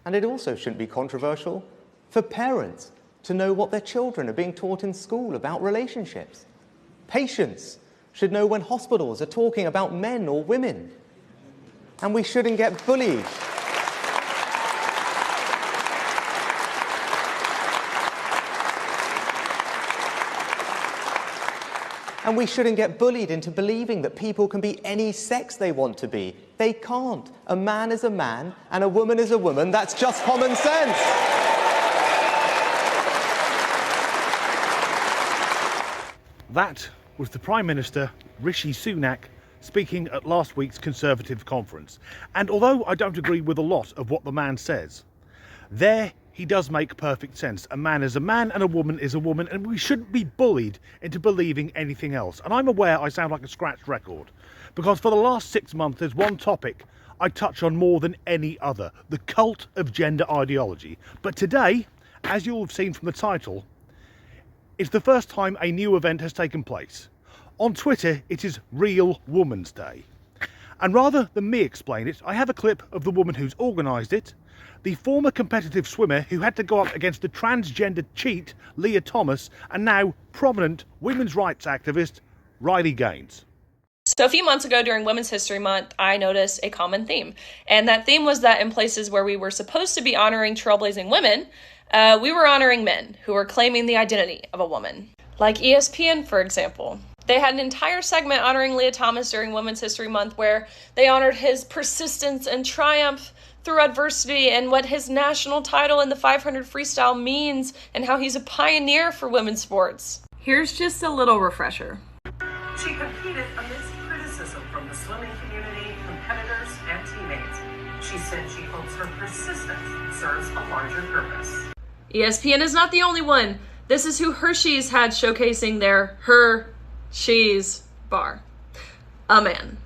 And it also shouldn't be controversial for parents to know what their children are being taught in school about relationships. Patients should know when hospitals are talking about men or women. And we shouldn't get bullied. And we shouldn't get bullied into believing that people can be any sex they want to be. They can't. A man is a man and a woman is a woman. That's just common sense. That was the Prime Minister, Rishi Sunak, speaking at last week's Conservative conference. And although I don't agree with a lot of what the man says, there he does make perfect sense. A man is a man and a woman is a woman, and we shouldn't be bullied into believing anything else. And I'm aware I sound like a scratched record, because for the last 6 months there's one topic I touch on more than any other: the cult of gender ideology. But today, as you'll have seen from the title, it's the first time a new event has taken place. On Twitter, it is Real Woman's Day. And rather than me explain it, I have a clip of the woman who's organised it, the former competitive swimmer who had to go up against the transgender cheat, Leah Thomas, and now prominent women's rights activist, Riley Gaines. So a few months ago during Women's History Month, I noticed a common theme. And that theme was that in places where we were supposed to be honoring trailblazing women, we were honoring men who were claiming the identity of a woman. Like ESPN, for example. They had an entire segment honoring Leah Thomas during Women's History Month where they honored his persistence and triumph through adversity and what his national title in the 500 freestyle means and how he's a pioneer for women's sports. Here's just a little refresher. She competed amidst criticism from the swimming community, competitors, and teammates. She said she hopes her persistence serves a larger purpose. ESPN is not the only one. This is who Hershey's had showcasing their Her-She's bar. A man.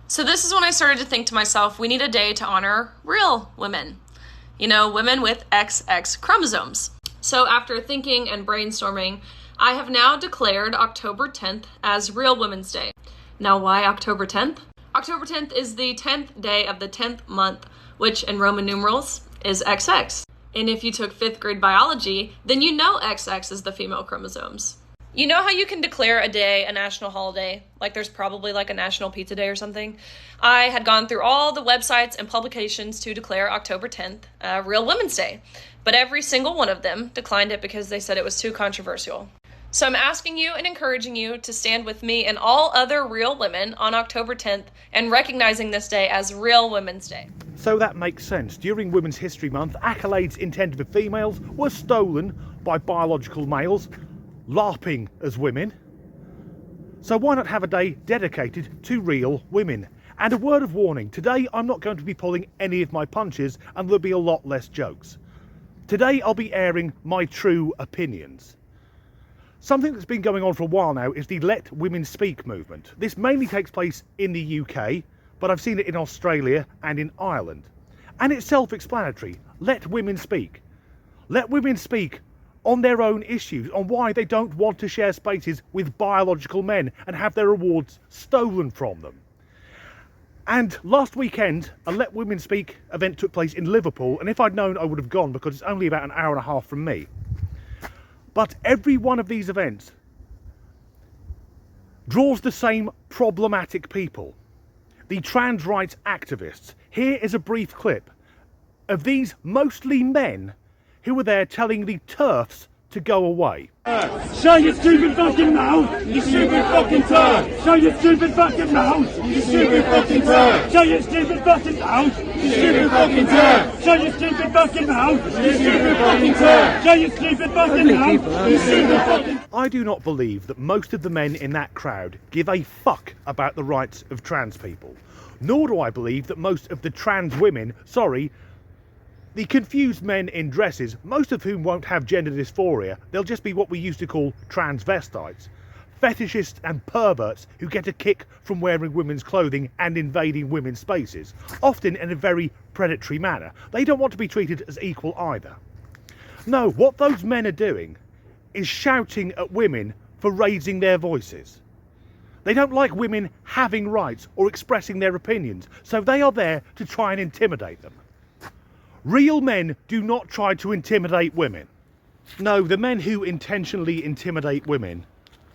So this is when I started to think to myself, we need a day to honor real women. You know, women with XX chromosomes. So after thinking and brainstorming, I have now declared October 10th as Real Women's Day. Now why October 10th? October 10th is the 10th day of the 10th month, which in Roman numerals is XX. And if you took 5th grade biology, then you know XX is the female chromosomes. You know how you can declare a day a national holiday? Like there's probably like a National Pizza Day or something? I had gone through all the websites and publications to declare October 10th Real Women's Day, but every single one of them declined it because they said it was too controversial. So I'm asking you and encouraging you to stand with me and all other real women on October 10th and recognizing this day as Real Women's Day. So that makes sense. During Women's History Month, accolades intended for females were stolen by biological males, LARPing as women. So why not have a day dedicated to real women? And a word of warning, today I'm not going to be pulling any of my punches and there'll be a lot less jokes. Today I'll be airing my true opinions. Something that's been going on for a while now is the Let Women Speak movement. This mainly takes place in the UK, but I've seen it in Australia and in Ireland. And it's self-explanatory. Let women speak. Let women speak on their own issues, on why they don't want to share spaces with biological men and have their awards stolen from them. And last weekend, a Let Women Speak event took place in Liverpool, and if I'd known I would have gone because it's only about an hour and a half from me. But every one of these events draws the same problematic people. The trans rights activists. Here is a brief clip of these mostly men who were there telling the TERFs to go away. Shut your stupid fucking mouth! You stupid fucking turd! Shut your stupid fucking mouth! You stupid fucking turd! Shut your stupid fucking mouth! You stupid fucking turd! Shut your stupid fucking mouth! You stupid fucking turd! Shut your stupid fucking mouth! You stupid fucking... I do not believe that most of the men in that crowd give a fuck about the rights of trans people. Nor do I believe that most of the trans women, the confused men in dresses, most of whom won't have gender dysphoria, they'll just be what we used to call transvestites. Fetishists and perverts who get a kick from wearing women's clothing and invading women's spaces, often in a very predatory manner. They don't want to be treated as equal either. No, what those men are doing is shouting at women for raising their voices. They don't like women having rights or expressing their opinions, so they are there to try and intimidate them. Real men do not try to intimidate women. No, the men who intentionally intimidate women,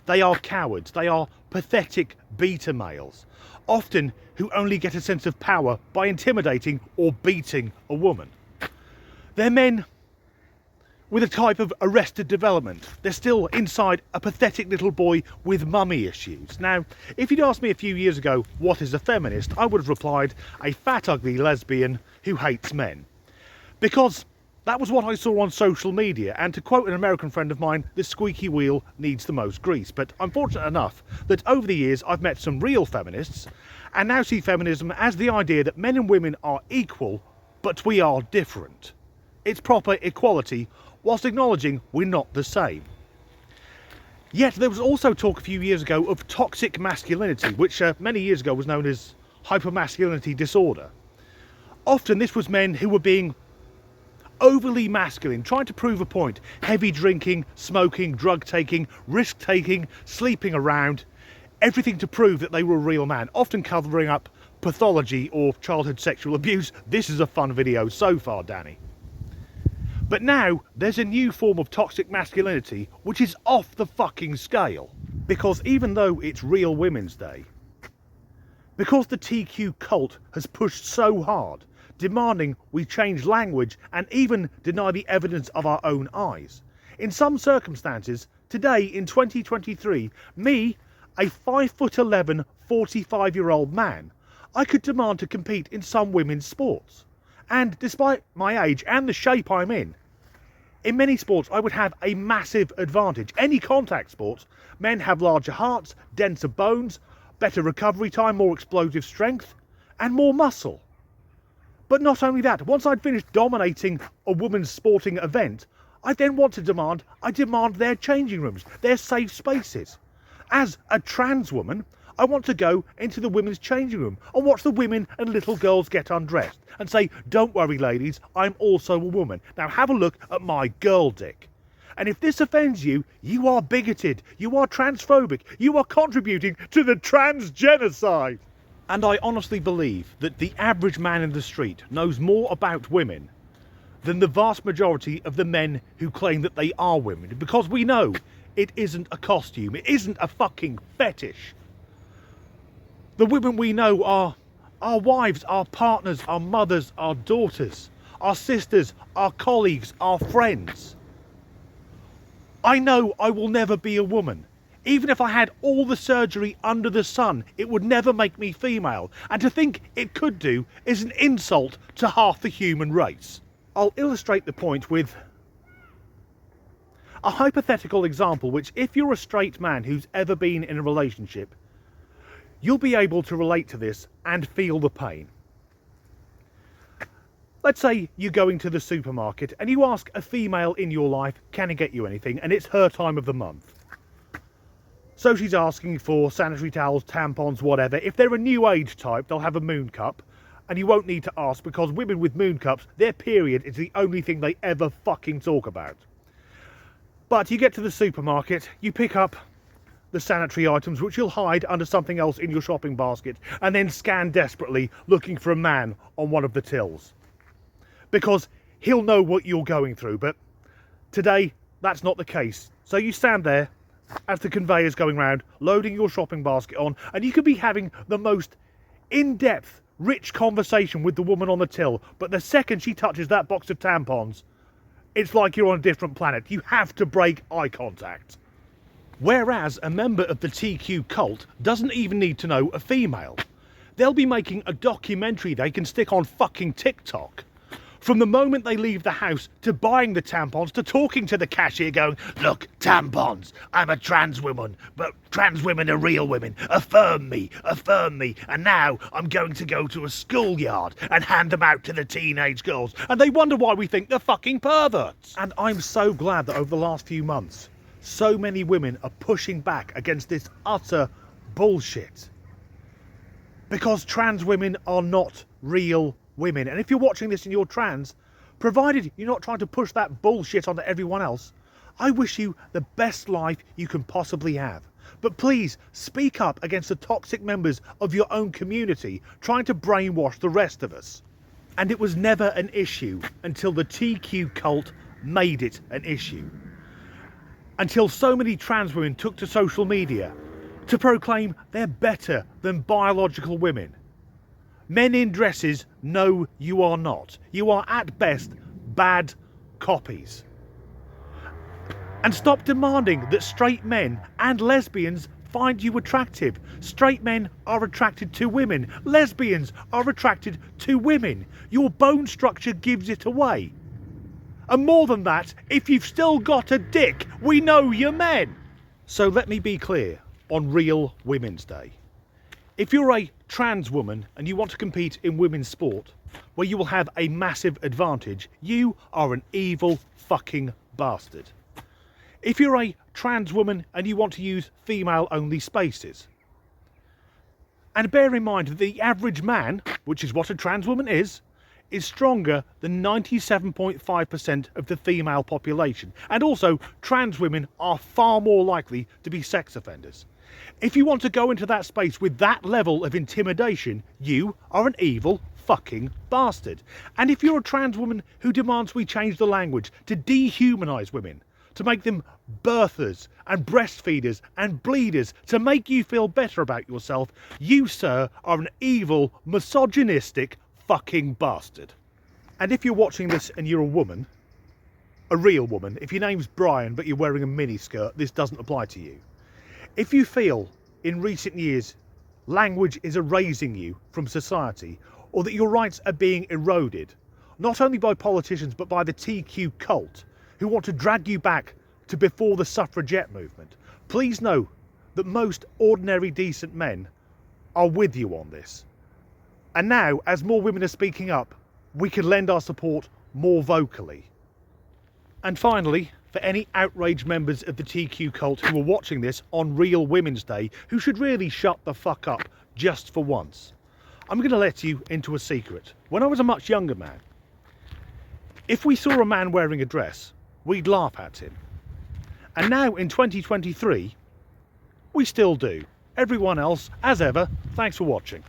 they are cowards. They are pathetic beta males, often who only get a sense of power by intimidating or beating a woman. They're men with a type of arrested development. They're still inside a pathetic little boy with mummy issues. Now, if you'd asked me a few years ago what is a feminist, I would have replied, a fat ugly lesbian who hates men. Because that was what I saw on social media, and to quote an American friend of mine, the squeaky wheel needs the most grease. But I'm fortunate enough that over the years I've met some real feminists and now see feminism as the idea that men and women are equal, but we are different. It's proper equality, whilst acknowledging we're not the same. Yet there was also talk a few years ago of toxic masculinity, which many years ago was known as hypermasculinity disorder. Often this was men who were being overly masculine, trying to prove a point, heavy drinking, smoking, drug taking, risk taking, sleeping around, everything to prove that they were a real man, often covering up pathology or childhood sexual abuse. This is a fun video so far, Danny. But now there's a new form of toxic masculinity which is off the fucking scale, because even though it's Real Women's Day, because the TQ cult has pushed so hard, demanding we change language and even deny the evidence of our own eyes. In some circumstances, today in 2023, me, a 5'11", 45-year-old man, I could demand to compete in some women's sports. And despite my age and the shape I'm in many sports I would have a massive advantage. Any contact sports, men have larger hearts, denser bones, better recovery time, more explosive strength, and more muscle. But not only that, once I'd finished dominating a women's sporting event, I then want to demand their changing rooms, their safe spaces. As a trans woman, I want to go into the women's changing room and watch the women and little girls get undressed and say, don't worry ladies, I'm also a woman. Now have a look at my girl dick. And if this offends you, you are bigoted, you are transphobic, you are contributing to the trans genocide. And I honestly believe that the average man in the street knows more about women than the vast majority of the men who claim that they are women, because we know it isn't a costume, it isn't a fucking fetish. The women we know are our wives, our partners, our mothers, our daughters, our sisters, our colleagues, our friends. I know I will never be a woman. Even if I had all the surgery under the sun, it would never make me female. And to think it could do is an insult to half the human race. I'll illustrate the point with a hypothetical example which, if you're a straight man who's ever been in a relationship, you'll be able to relate to this and feel the pain. Let's say you're going to the supermarket and you ask a female in your life, can I get you anything? And it's her time of the month. So she's asking for sanitary towels, tampons, whatever. If they're a new age type, they'll have a moon cup. And you won't need to ask, because women with moon cups, their period is the only thing they ever fucking talk about. But you get to the supermarket, you pick up the sanitary items which you'll hide under something else in your shopping basket, and then scan desperately looking for a man on one of the tills. Because he'll know what you're going through, but today that's not the case. So you stand there as the conveyor's going round, loading your shopping basket on, and you could be having the most in-depth, rich conversation with the woman on the till, but the second she touches that box of tampons, it's like you're on a different planet. You have to break eye contact. Whereas a member of the TQ cult doesn't even need to know a female. They'll be making a documentary they can stick on fucking TikTok. From the moment they leave the house, to buying the tampons, to talking to the cashier going, look, tampons, I'm a trans woman, but trans women are real women, affirm me, and now I'm going to go to a schoolyard and hand them out to the teenage girls, and they wonder why we think they're fucking perverts. And I'm so glad that over the last few months, so many women are pushing back against this utter bullshit. Because trans women are not real women. And if you're watching this and you're trans, provided you're not trying to push that bullshit onto everyone else, I wish you the best life you can possibly have. But please speak up against the toxic members of your own community trying to brainwash the rest of us. And it was never an issue until the TQ cult made it an issue. Until so many trans women took to social media to proclaim they're better than biological women. Men in dresses, no, you are not. You are at best bad copies. And stop demanding that straight men and lesbians find you attractive. Straight men are attracted to women. Lesbians are attracted to women. Your bone structure gives it away. And more than that, if you've still got a dick, we know you're men. So let me be clear on Real Women's Day. If you're a trans woman and you want to compete in women's sport, where you will have a massive advantage, you are an evil fucking bastard. If you're a trans woman and you want to use female-only spaces, and bear in mind that the average man, which is what a trans woman is stronger than 97.5% of the female population. And also, trans women are far more likely to be sex offenders. If you want to go into that space with that level of intimidation, you are an evil fucking bastard. And if you're a trans woman who demands we change the language to dehumanise women, to make them birthers and breastfeeders and bleeders, to make you feel better about yourself, you, sir, are an evil, misogynistic fucking bastard. And if you're watching this and you're a woman, a real woman, if your name's Brian but you're wearing a miniskirt, this doesn't apply to you. If you feel in recent years language is erasing you from society, or that your rights are being eroded, not only by politicians but by the TQ cult, who want to drag you back to before the suffragette movement, please know that most ordinary decent men are with you on this. And now, as more women are speaking up, we can lend our support more vocally. And finally, for any outraged members of the TQ cult who are watching this on Real Women's Day, who should really shut the fuck up just for once, I'm going to let you into a secret. When I was a much younger man, if we saw a man wearing a dress, we'd laugh at him. And now in 2023, we still do. Everyone else, as ever, thanks for watching.